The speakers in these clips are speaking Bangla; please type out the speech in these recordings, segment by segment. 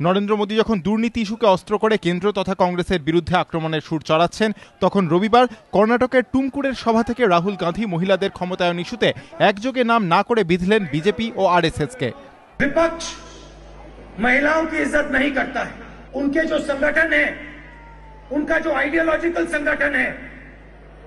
নরেন্দ্র মোদী যখন দুর্নীতি ইস্যুকে অস্ত্র করে কেন্দ্র তথা কংগ্রেসের বিরুদ্ধে আক্রমণের সুর চড়াচ্ছেন, তখন রবিবার কর্ণাটকের টুমকুরের সভা থেকে রাহুল গান্ধী মহিলাদের ক্ষমতায়ন ইস্যুতে একযোগে নাম না করে বিঁধলেন বিজেপি ও আরএসএসকে। विपक्ष महिलाओं की इज्जत नहीं करता है। उनके जो संगठन है, उनका जो आइडियोलॉजिकल संगठन है,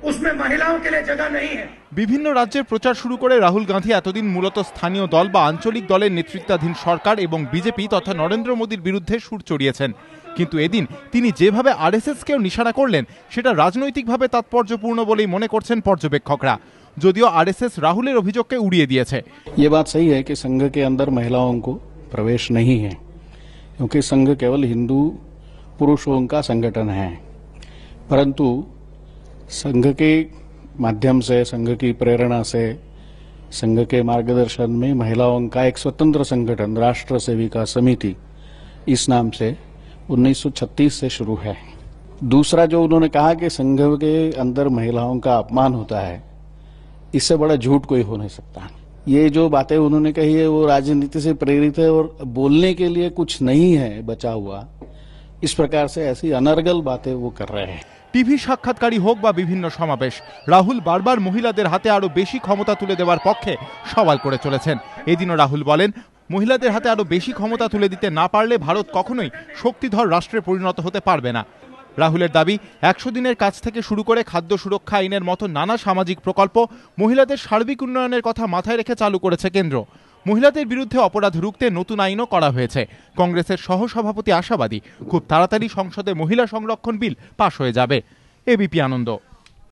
उसमें महिलाओं के लिए जगह नहीं है। বিভিন্ন রাজ্যের প্রচার শুরু করে রাহুল গান্ধী এতদিন মূলত স্থানীয় দল বা আঞ্চলিক দলের নেতৃত্বাধীন সরকার এবং বিজেপি তথা নরেন্দ্র মোদীর বিরুদ্ধে সুর চড়িয়েছেন। কিন্তু এদিন তিনি যেভাবে আরএসএসকেও নিশানা করলেন, সেটা রাজনৈতিকভাবে তাৎপর্যপূর্ণ বলেই মনে করছেন পর্যবেক্ষকরা। যদিও আরএসএস রাহুলের অভিযোগকে উড়িয়ে দিয়েছে। ये बात सही है कि संघ के अंदर महिलाओं को प्रवेश नहीं है, क्योंकि संघ केवल हिंदू पुरुषों का संगठन है। परंतु संघ के माध्यम से, संघ की प्रेरणा से, संघ के मार्गदर्शन में महिलाओं का एक स्वतंत्र संगठन राष्ट्र सेविका समिति इस नाम से 1936 से शुरू है। दूसरा जो उन्होंने कहा कि संघ के अंदर महिलाओं का अपमान होता है, इससे बड़ा झूठ कोई हो नहीं सकता। ये जो बातें उन्होंने कही है वो राजनीति से प्रेरित है और बोलने के लिए कुछ नहीं है बचा हुआ। इस प्रकार से ऐसी अनर्गल बातें वो कर रहे हैं। টিভি সাক্ষাৎকারী হোক বা বিভিন্ন সমাবেশ, রাহুল বারবার মহিলাদের হাতে আরো বেশি ক্ষমতা তুলে দেওয়ার পক্ষে সওয়াল করে চলেছেন। এদিনও রাহুল বলেন, মহিলাদের হাতে আরো বেশি ক্ষমতা তুলে দিতে না পারলে ভারত কখনোই শক্তিধর রাষ্ট্রে পরিণত হতে পারবে না। রাহুলের দাবি, 100 দিনের কাজ থেকে শুরু করে খাদ্য সুরক্ষা আইনের মতো নানা সামাজিক প্রকল্প মহিলাদের সার্বিক উন্নয়নের কথা মাথায় রেখে চালু করেছে কেন্দ্র। মহিলাদের বিরুদ্ধে অপরাধ রুখতে নতুন আইনও করা হয়েছে। কংগ্রেসের সহসভাপতি আশাবাদী, খুব তাড়াতাড়ি সংসদে মহিলা সংরক্ষণ বিল পাশ হয়ে যাবে। এবিপি আনন্দ।